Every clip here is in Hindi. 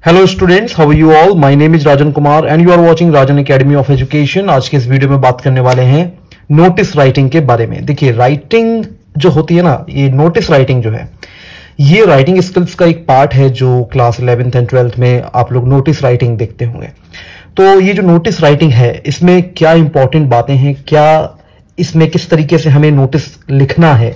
Hello students, how are you all. My name is Rajan Kumar and you are watching Rajan academy of education. आज के इस वीडियो में बात करने वाले हैं नोटिस राइटिंग के बारे में। देखिए, राइटिंग जो होती है ना, ये नोटिस राइटिंग जो है, ये राइटिंग स्किल्स का एक पार्ट है जो क्लास 11th एंड 12th में आप लोग नोटिस राइटिंग देखते होंगे। तो ये जो नोटिस राइटिंग है, इसमें क्या इंपॉर्टेंट बातें हैं, क्या इसमें किस तरीके से हमें नोटिस लिखना है,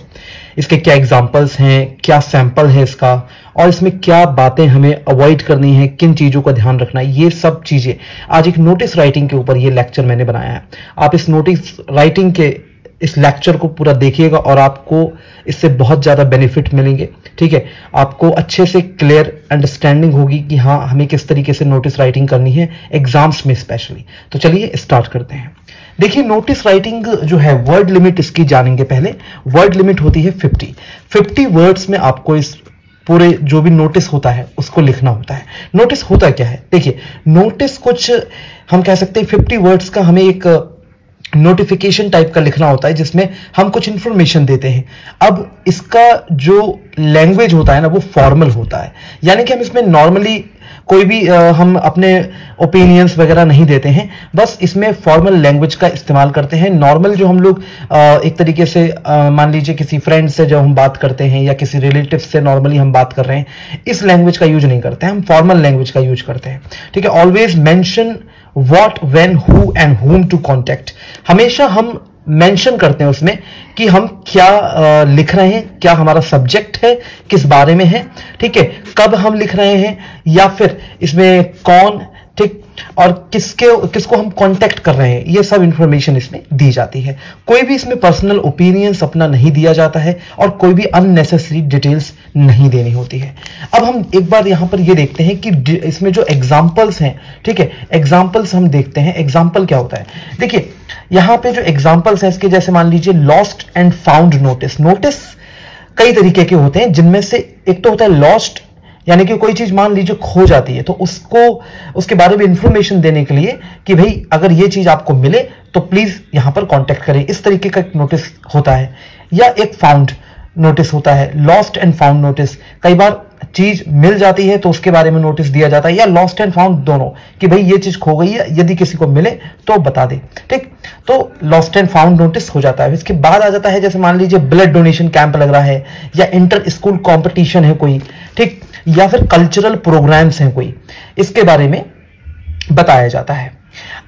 इसके क्या एग्जाम्पल्स हैं, क्या सैंपल है इसका, और इसमें क्या बातें हमें अवॉइड करनी है, किन चीजों का ध्यान रखना है, ये सब चीजें आज एक नोटिस राइटिंग के ऊपर ये लेक्चर मैंने बनाया है। आप इस नोटिस राइटिंग के इस लेक्चर को पूरा देखिएगा और आपको इससे बहुत ज्यादा बेनिफिट मिलेंगे। ठीक है, आपको अच्छे से क्लियर अंडरस्टैंडिंग होगी कि हाँ, हमें किस तरीके से नोटिस राइटिंग करनी है एग्जाम्स में स्पेशली। तो चलिए स्टार्ट करते हैं। देखिए, नोटिस राइटिंग जो है, वर्ड लिमिट इसकी जानेंगे। पहले वर्ड लिमिट होती है 50 वर्ड्स में आपको इस पूरे जो भी नोटिस होता है उसको लिखना होता है। नोटिस होता क्या है? देखिए, नोटिस कुछ हम कह सकते हैं 50 वर्ड्स का हमें एक नोटिफिकेशन टाइप का लिखना होता है जिसमें हम कुछ इंफॉर्मेशन देते हैं। अब इसका जो लैंग्वेज होता है ना, वो फॉर्मल होता है, यानी कि हम इसमें नॉर्मली कोई भी हम अपने ओपिनियंस वगैरह नहीं देते हैं, बस इसमें फॉर्मल लैंग्वेज का इस्तेमाल करते हैं। नॉर्मल जो हम लोग एक तरीके से मान लीजिए किसी फ्रेंड से जब हम बात करते हैं या किसी रिलेटिव से नॉर्मली हम बात कर रहे हैं, इस लैंग्वेज का यूज नहीं करते हैं, हम फॉर्मल लैंग्वेज का यूज करते हैं। ठीक है, always mention what, when, who and whom to contact. हमेशा हम मेंशन करते हैं उसमें कि हम क्या लिख रहे हैं, क्या हमारा सब्जेक्ट है, किस बारे में है, ठीक है, कब हम लिख रहे हैं, या फिर इसमें कौन, ठीक, और किसको हम कांटेक्ट कर रहे हैं, ये सब इंफॉर्मेशन इसमें दी जाती है। कोई भी इसमें पर्सनल ओपिनियंस अपना नहीं दिया जाता है और कोई भी अननेसेसरी डिटेल्स नहीं देनी होती है। अब हम एक बार यहां पर ये देखते हैं कि इसमें जो एग्जाम्पल्स हैं, ठीक है, एग्जाम्पल्स हम देखते हैं। एग्जाम्पल क्या होता है? देखिए, यहां पे जो एग्जाम्पल्स हैं इसके, जैसे मान लीजिए lost and found notice. Notice कई तरीके के होते हैं, जिनमें से एक तो होता है लॉस्ट, यानी कि कोई चीज मान लीजिए खो जाती है, तो उसको उसके बारे में इंफॉर्मेशन देने के लिए कि भाई अगर ये चीज आपको मिले तो प्लीज यहां पर कांटेक्ट करें, इस तरीके का एक नोटिस होता है। या एक फाउंड नोटिस होता है, लॉस्ट एंड फाउंड नोटिस। कई बार चीज मिल जाती है तो उसके बारे में नोटिस दिया जाता है, या लॉस्ट एंड फाउंड दोनों, कि भाई ये चीज खो गई है, यदि किसी को मिले तो बता दे। ठीक, तो लॉस्ट एंड फाउंड नोटिस हो जाता है। इसके बाद आ जाता है, जैसे मान लीजिए ब्लड डोनेशन कैंप लग रहा है, या इंटर स्कूल कॉम्पिटिशन है कोई, ठीक, या फिर कल्चरल प्रोग्राम्स हैं कोई, इसके बारे में बताया जाता है।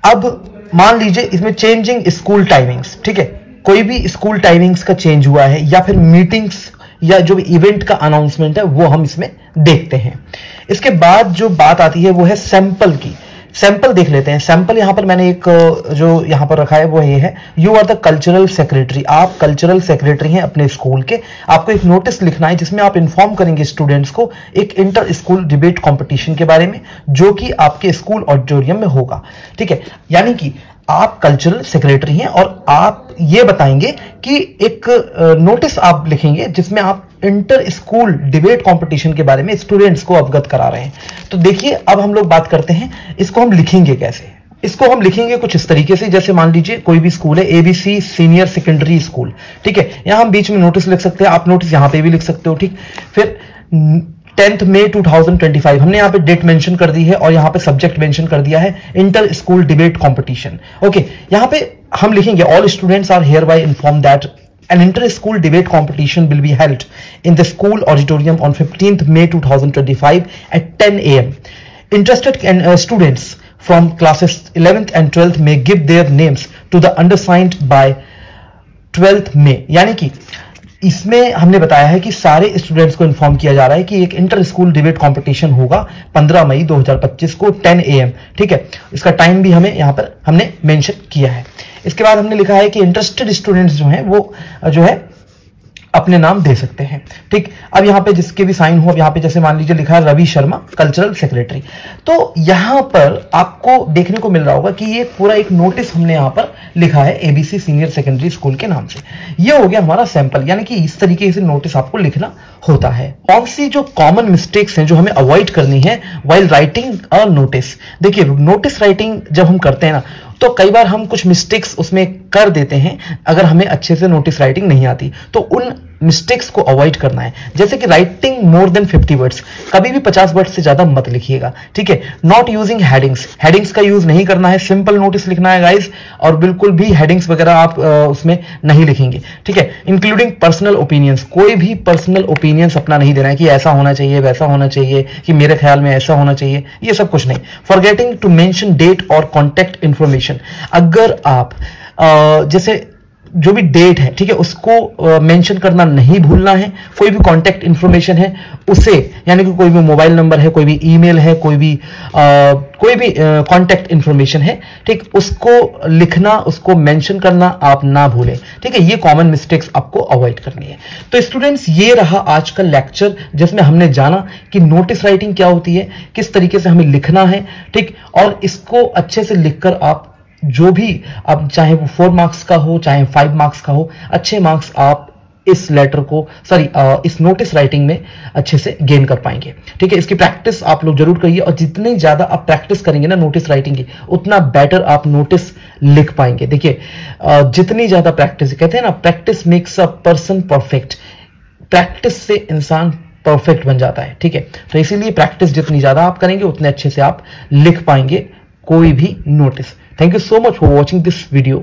अब मान लीजिए इसमें चेंजिंग स्कूल टाइमिंग्स, ठीक है, कोई भी स्कूल टाइमिंग्स का चेंज हुआ है, या फिर मीटिंग्स या जो भी इवेंट का अनाउंसमेंट है वो हम इसमें देखते हैं। इसके बाद जो बात आती है वो है सैंपल की। सैंपल देख लेते हैं। सैंपल यहां पर मैंने एक जो यहां पर रखा है वो ये है, you are the cultural secretary. आप कल्चरल सेक्रेटरी हैं अपने स्कूल के। आपको एक नोटिस लिखना है जिसमें आप इन्फॉर्म करेंगे स्टूडेंट्स को एक इंटर स्कूल डिबेट कंपटीशन के बारे में, जो कि आपके स्कूल ऑडिटोरियम में होगा। ठीक है, यानी कि आप कल्चरल सेक्रेटरी हैं और आप ये बताएंगे कि एक नोटिस आप लिखेंगे जिसमें आप इंटर स्कूल डिबेट कंपटीशन के बारे में स्टूडेंट्स को अवगत करा रहे हैं। तो देखिए, अब हम लोग बात करते हैं इसको हम लिखेंगे कैसे। इसको हम लिखेंगे कुछ इस तरीके से, जैसे मान लीजिए कोई भी स्कूल है, एबीसी सीनियर सेकेंडरी स्कूल, ठीक है, यहां हम बीच में नोटिस लिख सकते हैं। आप नोटिस यहां पे भी लिख सकते हो। ठीक, फिर 10th मई 2025 हमने यहाँ पे डेट मेंशन कर दी है और यहाँ पे सब्जेक्ट मेंशन कर दिया है inter school debate competition. Okay, यहाँ पे हम लिखेंगे all students are hereby inform that an inter-school debate competition will be held in the school auditorium on 15th May 2025 at 10 a.m. Interested students from classes 11th and 12th may give their names to the undersigned by 12th May। यानी कि इसमें हमने बताया है कि सारे स्टूडेंट्स को इन्फॉर्म किया जा रहा है कि एक इंटर स्कूल डिबेट कंपटीशन होगा 15 मई 2025 को 10 AM। ठीक है, इसका टाइम भी हमें यहाँ पर हमने मेंशन किया है। इसके बाद हमने लिखा है कि इंटरेस्टेड स्टूडेंट्स जो हैं वो जो है अपने नाम दे सकते हैं। ठीक, अब यहाँ पे जिसके भी साइन हो, अब यहाँ पे जैसे मान लीजिए लिखा है रवि शर्मा कल्चरल सेक्रेटरी। तो यहाँ पर आपको देखने को मिल रहा होगा कि ये पूरा एक नोटिस हमने यहाँ पर लिखा है एबीसी सीनियर सेकेंडरी स्कूल के नाम से। ये हो गया हमारा सैंपल, यानी कि इस तरीके से नोटिस आपको लिखना होता है। कौन सी जो कॉमन मिस्टेक्स हैं जो हमें अवॉइड करनी है व्हाइल राइटिंग अ नोटिस। देखिए, नोटिस राइटिंग जब हम करते हैं ना, तो कई बार हम कुछ मिस्टेक्स उसमें कर देते हैं अगर हमें अच्छे से नोटिस राइटिंग नहीं आती। तो उन मिस्टेक्स को अवॉइड करना है, जैसे कि राइटिंग मोर देन 50 वर्ड्स, कभी भी 50 वर्ड्स से ज्यादा मत लिखिएगा, ठीक है। नॉट यूजिंग हेडिंग्स, हेडिंग्स का यूज नहीं करना है, सिंपल नोटिस लिखना है गाइस, और बिल्कुल भी हेडिंग्स वगैरह आप उसमें नहीं लिखेंगे, ठीक है। इंक्लूडिंग पर्सनल ओपिनियंस, कोई भी पर्सनल ओपिनियंस अपना नहीं देना है कि ऐसा होना चाहिए, वैसा होना चाहिए, कि मेरे ख्याल में ऐसा होना चाहिए, ये सब कुछ नहीं। फॉरगेटिंग टू मेंशन डेट और कॉन्टैक्ट इंफॉर्मेशन, अगर आप जैसे जो भी डेट है, ठीक है, उसको मेंशन करना नहीं भूलना है। कोई भी कांटेक्ट इंफॉर्मेशन है उसे, यानी कि कोई भी मोबाइल नंबर है, कोई भी ईमेल है, कोई भी कांटेक्ट इंफॉर्मेशन है, ठीक, उसको लिखना, उसको मेंशन करना आप ना भूलें, ठीक है। ये कॉमन मिस्टेक्स आपको अवॉइड करनी है। तो स्टूडेंट्स, ये रहा आज का लेक्चर जिसमें हमने जाना कि नोटिस राइटिंग क्या होती है, किस तरीके से हमें लिखना है, ठीक, और इसको अच्छे से लिखकर आप जो भी, अब चाहे वो 4 मार्क्स का हो, चाहे 5 मार्क्स का हो, अच्छे मार्क्स आप इस लेटर को, इस नोटिस राइटिंग में अच्छे से गेन कर पाएंगे, ठीक है। इसकी प्रैक्टिस आप लोग जरूर करिए, और जितनी ज्यादा आप प्रैक्टिस करेंगे ना नोटिस राइटिंग की, उतना बेटर आप नोटिस लिख पाएंगे। देखिए, जितनी ज्यादा प्रैक्टिस, कहते हैं ना, practice makes a person perfect, practice से इंसान परफेक्ट बन जाता है, ठीक है। तो इसीलिए प्रैक्टिस जितनी ज्यादा आप करेंगे उतने अच्छे से आप लिख पाएंगे कोई भी notice. Thank you so much for watching this video.